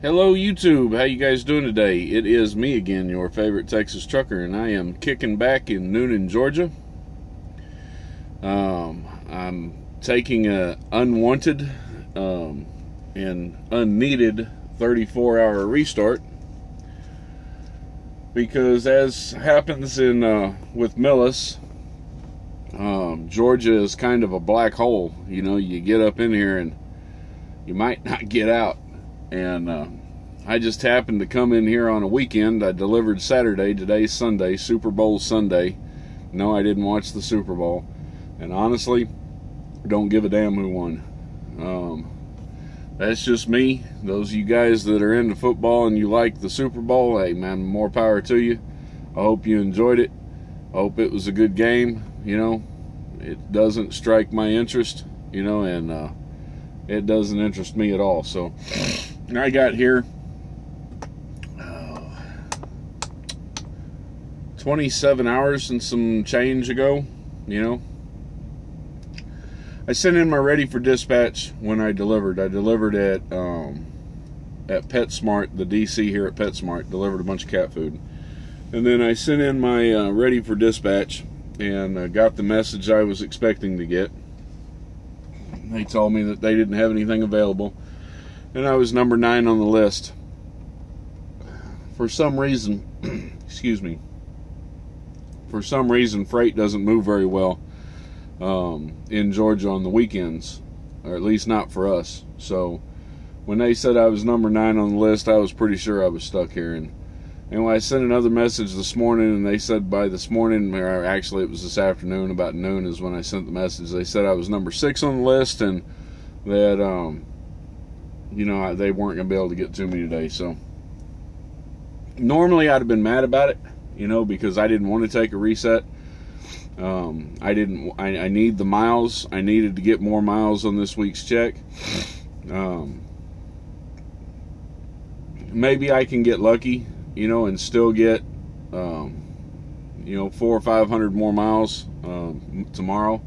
Hello YouTube, how you guys doing today? It is me again, your favorite Texas trucker, and I am kicking back in Newnan, Georgia. I'm taking a unwanted and unneeded 34-hour restart because, as happens in with Millis, Georgia is kind of a black hole. You know, you get up in here and you might not get out. And I just happened to come in here on a weekend. I delivered Saturday. Today's Sunday, Super Bowl Sunday. No, I didn't watch the Super Bowl. And honestly, don't give a damn who won. That's just me. Those of you guys that are into football and you like the Super Bowl, hey man, more power to you. I hope you enjoyed it. I hope it was a good game. You know, it doesn't strike my interest, you know, and it doesn't interest me at all. So I got here 27 hours and some change ago, you know. I sent in my ready for dispatch when I delivered. I delivered at PetSmart, the DC here at PetSmart, delivered a bunch of cat food. And then I sent in my ready for dispatch and got the message I was expecting to get. They told me that they didn't have anything available, and I was number 9 on the list. For some reason, excuse me, for some reason freight doesn't move very well in Georgia on the weekends, or at least not for us. So when they said I was number 9 on the list, I was pretty sure I was stuck here. And anyway, I sent another message this morning, and they said by this morning, or actually it was this afternoon, about noon is when I sent the message. They said I was number 6 on the list, and that you know, they weren't going to be able to get to me today. So normally I'd have been mad about it, you know, because I didn't want to take a reset. I need the miles. I needed to get more miles on this week's check. Maybe I can get lucky, you know, and still get, you know, 400 or 500 more miles tomorrow.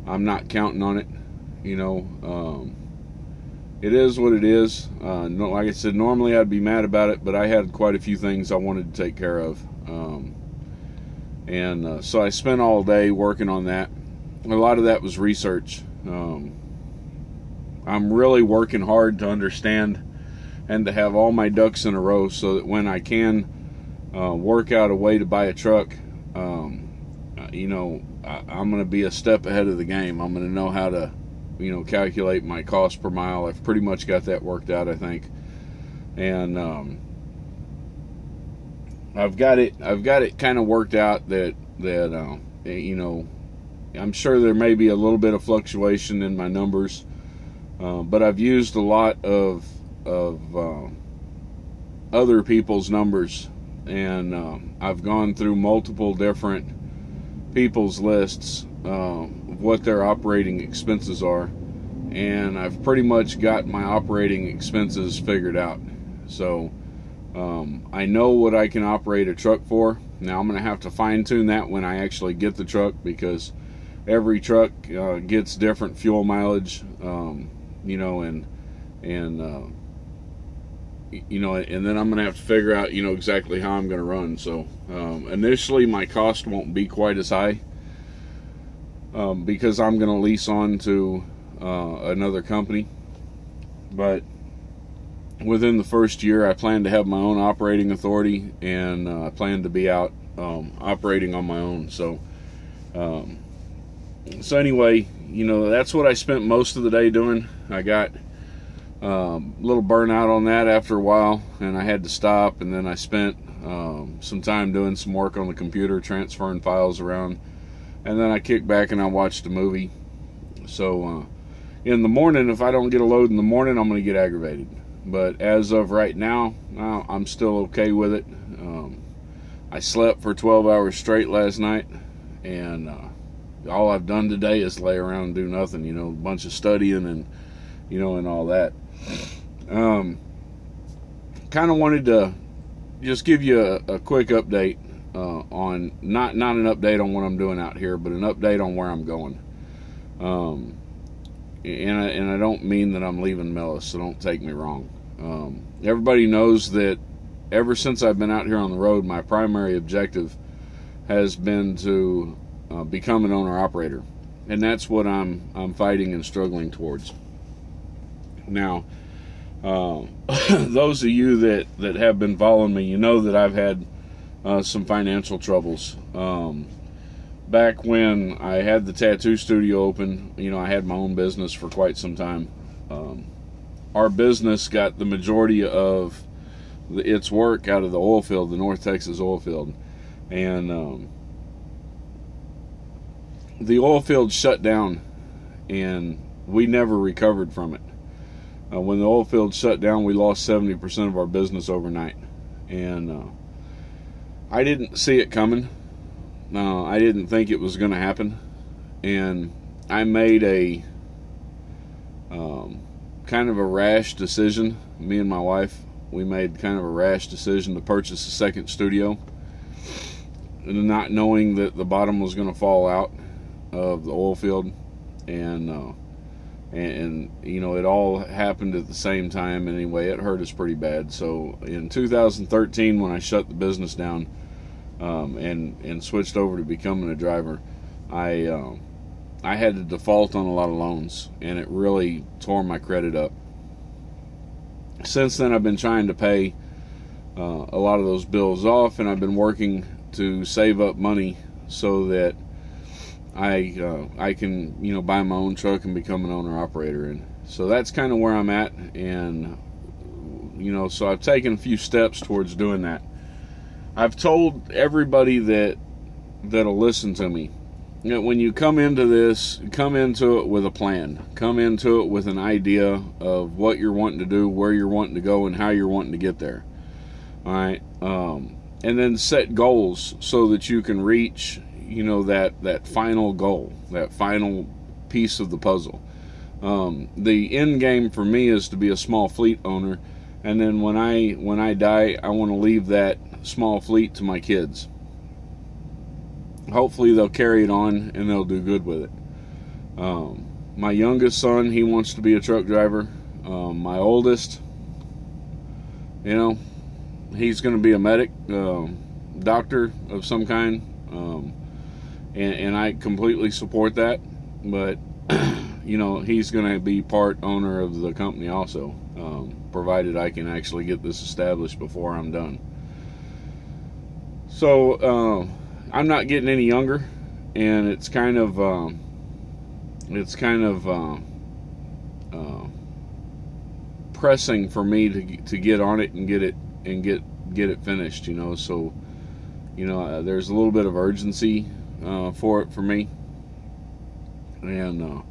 I'm not counting on it, you know. It is what it is. No, like I said, normally I'd be mad about it, but I had quite a few things I wanted to take care of. So I spent all day working on that. A lot of that was research. I'm really working hard to understand and to have all my ducks in a row so that when I can work out a way to buy a truck, you know, I'm going to be a step ahead of the game. I'm going to know how to, you know, calculate my cost per mile. I've pretty much got that worked out, I think. And I've got it kind of worked out that you know, I'm sure there may be a little bit of fluctuation in my numbers, but I've used a lot of other people's numbers, and I've gone through multiple different people's lists of what their operating expenses are, and I've pretty much got my operating expenses figured out. So I know what I can operate a truck for. Now I'm going to have to fine-tune that when I actually get the truck, because every truck gets different fuel mileage, you know, and you know, and then I'm going to have to figure out, you know, exactly how I'm going to run. So initially my cost won't be quite as high because I'm going to lease on to another company, but within the first year I plan to have my own operating authority, and I plan to be out operating on my own. So so anyway, you know, that's what I spent most of the day doing. I got a little burnout on that after a while, and I had to stop, and then I spent some time doing some work on the computer, transferring files around, and then I kicked back and I watched a movie. So in the morning, if I don't get a load in the morning, I'm going to get aggravated. But as of right now, I'm still okay with it. I slept for 12 hours straight last night, and all I've done today is lay around and do nothing, you know, a bunch of studying and, you know, and all that. Kind of wanted to just give you a quick update on, not an update on what I'm doing out here, but an update on where I'm going. And I don't mean that I'm leaving Millis, so don't take me wrong. Everybody knows that ever since I've been out here on the road, my primary objective has been to become an owner-operator. And that's what I'm fighting and struggling towards. Now, those of you that have been following me, you know that I've had some financial troubles. Back when I had the tattoo studio open, I had my own business for quite some time. Our business got the majority of its work out of the oil field, the North Texas oil field. And the oil field shut down, and we never recovered from it. When the oil field shut down, we lost 70% of our business overnight. And I didn't see it coming. I didn't think it was going to happen. And I made a kind of a rash decision. Me and my wife, we made kind of a rash decision to purchase a second studio, and not knowing that the bottom was going to fall out of the oil field. And it all happened at the same time. Anyway, it hurt us pretty bad. So in 2013, when I shut the business down and switched over to becoming a driver, I had to default on a lot of loans, and it really tore my credit up. Since then, I've been trying to pay a lot of those bills off, and I've been working to save up money so that I can buy my own truck and become an owner-operator. And so that's kind of where I'm at. And so I've taken a few steps towards doing that. I've told everybody that'll listen to me, when you come into this, come into it with a plan. Come into it with an idea of what you're wanting to do, where you're wanting to go, and how you're wanting to get there. All right, and then set goals so that you can reach, that final goal, that final piece of the puzzle. The end game for me is to be a small fleet owner, and then when I die, I want to leave that small fleet to my kids. Hopefully they'll carry it on and they'll do good with it. My youngest son, he wants to be a truck driver. My oldest, he's going to be a medic, doctor of some kind, and I completely support that. But he's going to be part owner of the company also, provided I can actually get this established before I'm done. So I'm not getting any younger, and it's kind of pressing for me to get on it and get it finished. So there's a little bit of urgency for it for me, and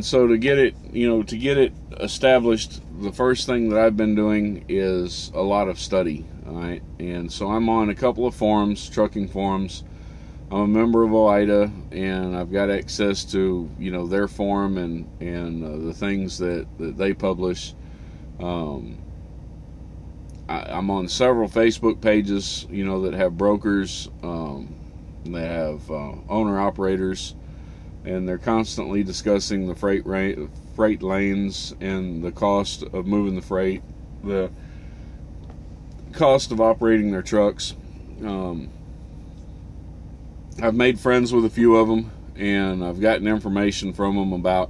so to get it established, the first thing that I've been doing is a lot of study. All right, and so I'm on a couple of forums, trucking forums. I'm a member of OIDA, and I've got access to their forum and the things that they publish. I'm on several Facebook pages, that have brokers, that have owner operators, and they're constantly discussing the freight lanes and the cost of moving the freight, the cost of operating their trucks. I've made friends with a few of them, and I've gotten information from them about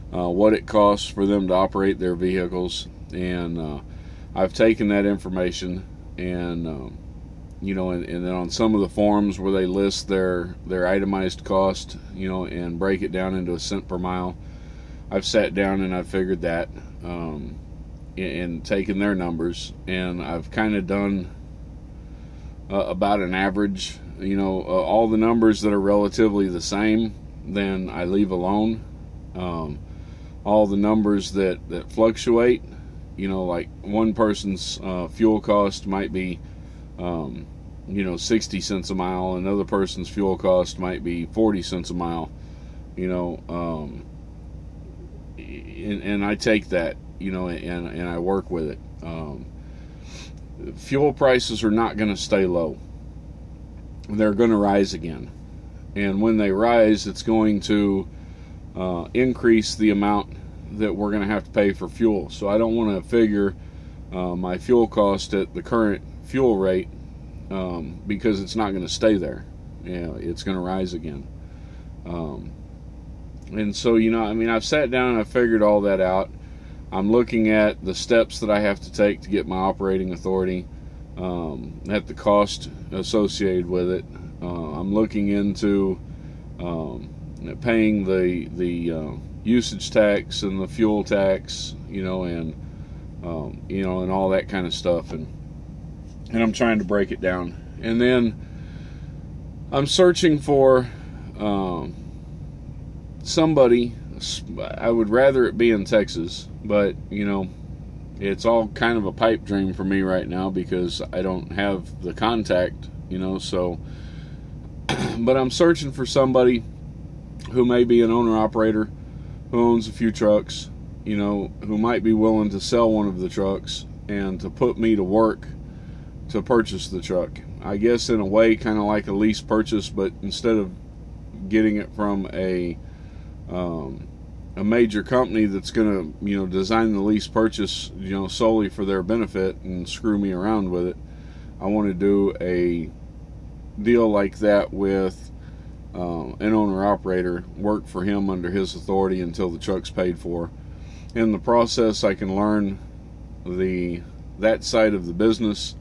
what it costs for them to operate their vehicles, and I've taken that information and and then on some of the forums where they list their itemized cost, and break it down into a cent per mile, I've sat down and I've figured that and taken their numbers, and I've kind of done about an average. All the numbers that are relatively the same, then I leave alone. All the numbers that fluctuate, like one person's fuel cost might be 60 cents a mile, another person's fuel cost might be 40 cents a mile, and I take that, and I work with it. Fuel prices are not going to stay low. They're going to rise again, and when they rise, it's going to increase the amount that we're going to have to pay for fuel. So I don't want to figure my fuel cost at the current fuel rate, because it's not going to stay there. It's going to rise again. And so, I mean, I've sat down and I've figured all that out. I'm looking at the steps that I have to take to get my operating authority, at the cost associated with it. I'm looking into paying the usage tax and the fuel tax, and all that kind of stuff, and I'm trying to break it down. And then I'm searching for somebody. I would rather it be in Texas, but it's all kind of a pipe dream for me right now because I don't have the contact, so but I'm searching for somebody who may be an owner-operator who owns a few trucks, who might be willing to sell one of the trucks and to put me to work to purchase the truck. I guess in a way kind of like a lease purchase, but instead of getting it from a major company that's going to design the lease purchase solely for their benefit and screw me around with it, I want to do a deal like that with an owner-operator, work for him under his authority until the truck's paid for. In the process, I can learn that side of the business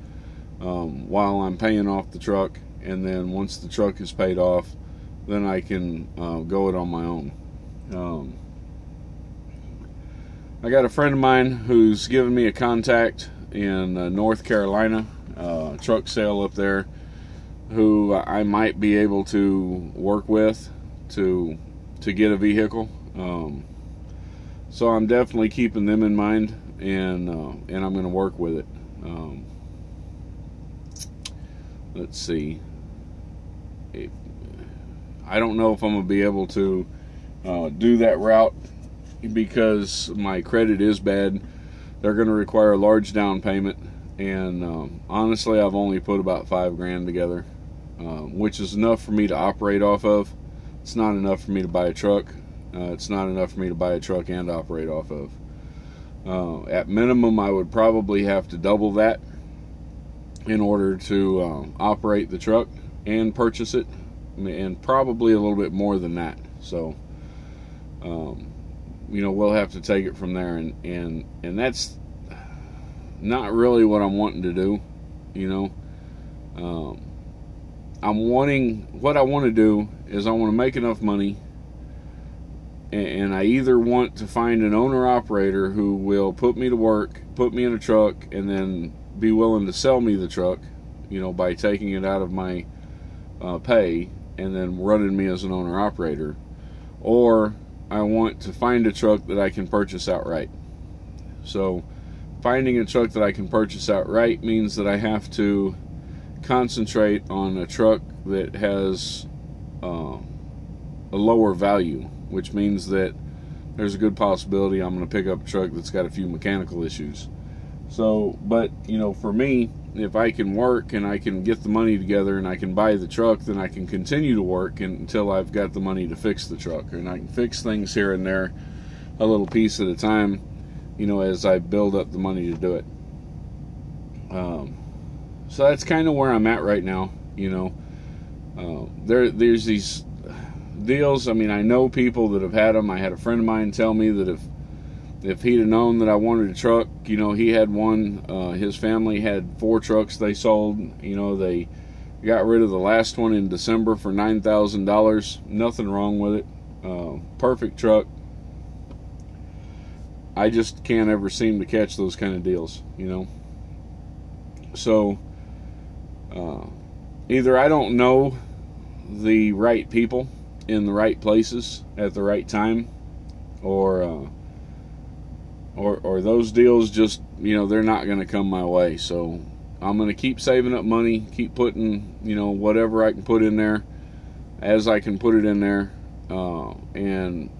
while I'm paying off the truck, and then once the truck is paid off, then I can go it on my own. I got a friend of mine who's given me a contact in North Carolina, truck sale up there, who I might be able to work with to get a vehicle. So I'm definitely keeping them in mind, and I'm going to work with it. Let's see. I don't know if I'm going to be able to do that route because my credit is bad. They're going to require a large down payment, and honestly, I've only put about $5,000 together, which is enough for me to operate off of. It's not enough for me to buy a truck. It's not enough for me to buy a truck and operate off of. At minimum, I would probably have to double that in order to operate the truck and purchase it, and probably a little bit more than that. So, we'll have to take it from there, and that's not really what I'm wanting to do. What I want to do is I want to make enough money, and I either want to find an owner-operator who will put me to work, put me in a truck, and then be willing to sell me the truck, by taking it out of my pay and then running me as an owner-operator, or I want to find a truck that I can purchase outright. So finding a truck that I can purchase outright means that I have to concentrate on a truck that has a lower value, which means that there's a good possibility I'm going to pick up a truck that's got a few mechanical issues. So, but for me, if I can work and I can get the money together and I can buy the truck, then I can continue to work until I've got the money to fix the truck, and I can fix things here and there a little piece at a time, as I build up the money to do it. So that's kind of where I'm at right now. There's these deals. I mean, I know people that have had them. I had a friend of mine tell me that if he'd have known that I wanted a truck, he had one. His family had 4 trucks they sold. They got rid of the last one in December for $9,000. Nothing wrong with it. Perfect truck. I just can't ever seem to catch those kind of deals, So, either I don't know the right people in the right places at the right time, or those deals just, they're not going to come my way. So I'm going to keep saving up money, keep putting, whatever I can put in there as I can put it in there. And,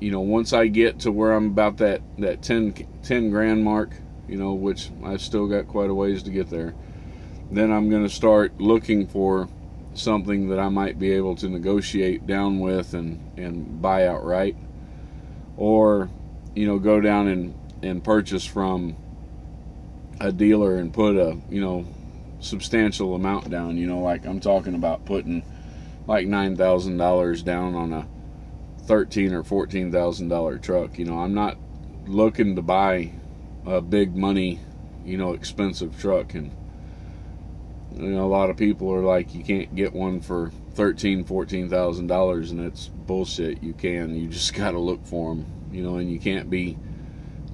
once I get to where I'm about that 10 grand mark, which I've still got quite a ways to get there, then I'm going to start looking for something that I might be able to negotiate down with and buy outright. Or go down and purchase from a dealer and put a, substantial amount down. Like I'm talking about putting like $9,000 down on a $13,000 or $14,000 truck. I'm not looking to buy a big money, expensive truck. And a lot of people are like, you can't get one for $13,000, $14,000, and it's bullshit. You can. You just got to look for them, and you can't be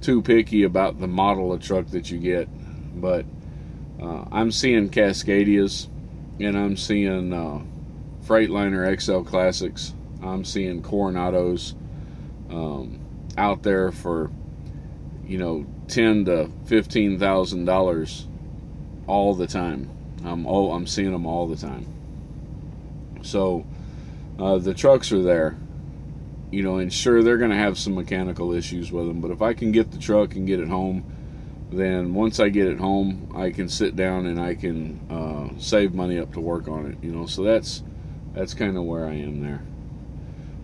too picky about the model of truck that you get. But I'm seeing Cascadias, and I'm seeing Freightliner XL Classics. I'm seeing Coronados out there for $10,000 to $15,000 all the time. I'm seeing them all the time. So the trucks are there, and sure, they're going to have some mechanical issues with them. But if I can get the truck and get it home, then once I get it home, I can sit down and I can save money up to work on it. So that's kind of where I am there.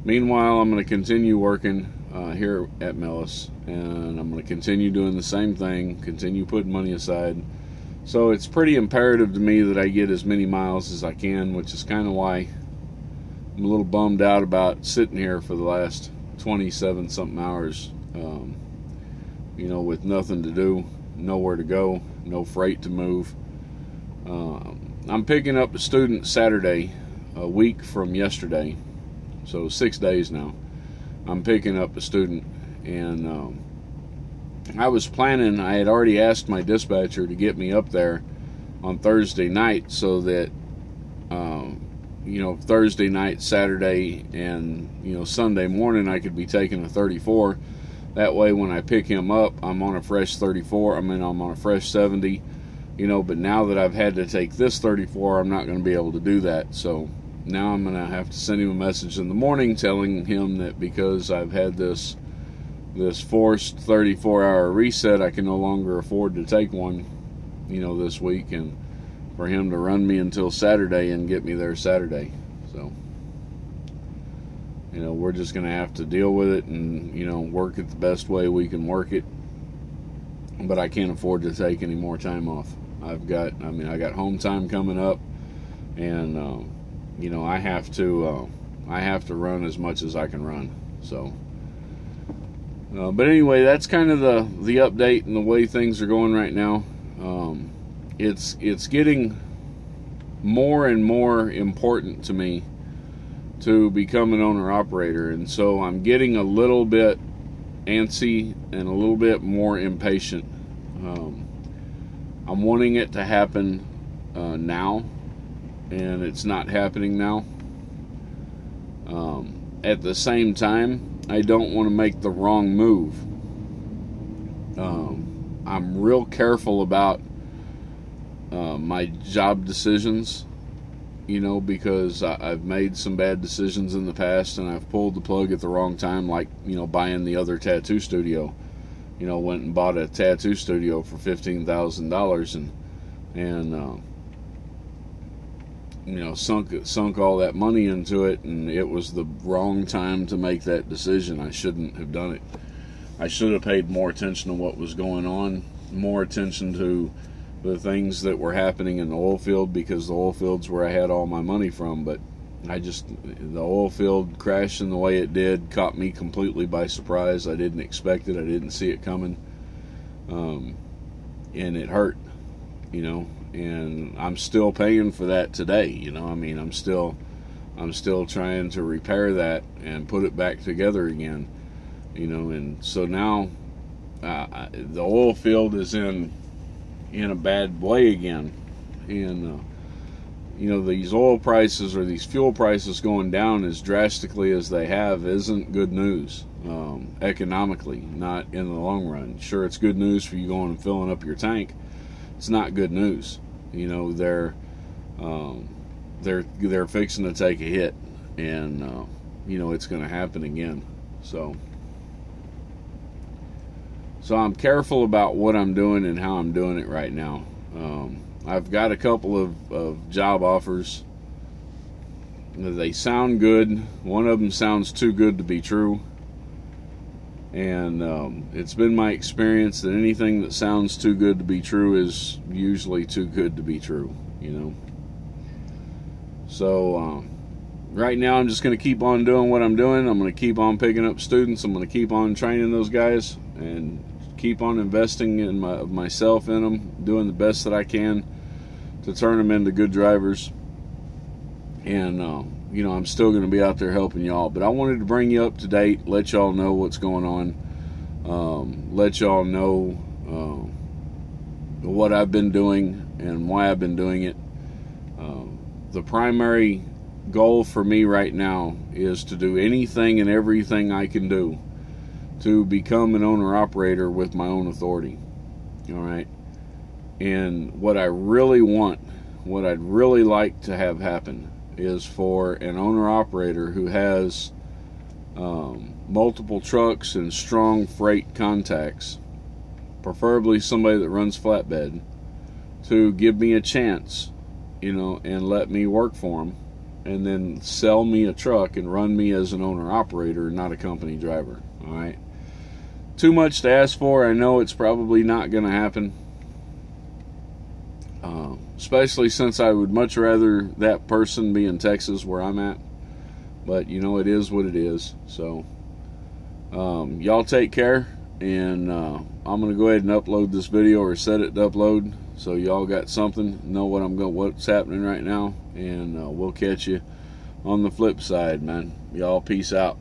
Meanwhile, I'm going to continue working here at Millis, and I'm going to continue doing the same thing, continue putting money aside. So it's pretty imperative to me that I get as many miles as I can, which is kind of why I'm a little bummed out about sitting here for the last 27 something hours, with nothing to do, nowhere to go, no freight to move. I'm picking up a student Saturday, a week from yesterday, so 6 days now. I'm picking up a student, and I was planning, I had already asked my dispatcher to get me up there on Thursday night so that, Thursday night, Saturday, and, Sunday morning I could be taking a 34. That way when I pick him up, I'm on a fresh 34. I'm on a fresh 70, but now that I've had to take this 34, I'm not going to be able to do that. So now I'm going to have to send him a message in the morning telling him that because I've had this forced 34-hour reset, I can no longer afford to take one, this week, and for him to run me until Saturday and get me there Saturday. So, we're just going to have to deal with it and, work it the best way we can work it. But I can't afford to take any more time off. I got home time coming up, and, I have to run as much as I can run. So, but anyway, that's kind of the update and the way things are going right now. It's getting more and more important to me to become an owner-operator, and so I'm getting a little bit antsy and a little bit more impatient. I'm wanting it to happen now, and it's not happening now. At the same time, I don't want to make the wrong move. I'm real careful about my job decisions, because I've made some bad decisions in the past, and I've pulled the plug at the wrong time, like, buying the other tattoo studio. Went and bought a tattoo studio for $15,000 and sunk all that money into it, and it was the wrong time to make that decision. I shouldn't have done it. I should have paid more attention to what was going on, more attention to the things that were happening in the oil field, because the oil field's where I had all my money from. But the oil field crashing the way it did caught me completely by surprise. I didn't expect it. I didn't see it coming. And it hurt, and I'm still paying for that today. I'm still trying to repair that and put it back together again, and so now the oil field is in a bad way again, and these oil prices or these fuel prices going down as drastically as they have isn't good news economically, not in the long run. Sure, it's good news for you going and filling up your tank. It's not good news. They're fixing to take a hit, and it's going to happen again. So I'm careful about what I'm doing and how I'm doing it right now. I've got a couple of job offers. They sound good. One of them sounds too good to be true. And it's been my experience that anything that sounds too good to be true is usually too good to be true, you know. So right now I'm just going to keep on doing what I'm doing. I'm going to keep on picking up students. I'm going to keep on training those guys and keep on investing in myself in them, doing the best that I can to turn them into good drivers. And you know, I'm still going to be out there helping y'all, but I wanted to bring you up to date, let y'all know what's going on, let y'all know what I've been doing and why I've been doing it. The primary goal for me right now is to do anything and everything I can do to become an owner-operator with my own authority. All right? And what I really want, what I'd really like to have happen is for an owner-operator who has multiple trucks and strong freight contacts, preferably somebody that runs flatbed, to give me a chance, you know, and let me work for them, and then sell me a truck and run me as an owner-operator, not a company driver. All right? Too much to ask for. I know it's probably not going to happen. Especially since I would much rather that person be in Texas where I'm at. But, you know, it is what it is. So, y'all take care. And I'm going to go ahead and upload this video, or set it to upload, so y'all got something, know what's happening right now. And we'll catch you on the flip side, man. Y'all peace out.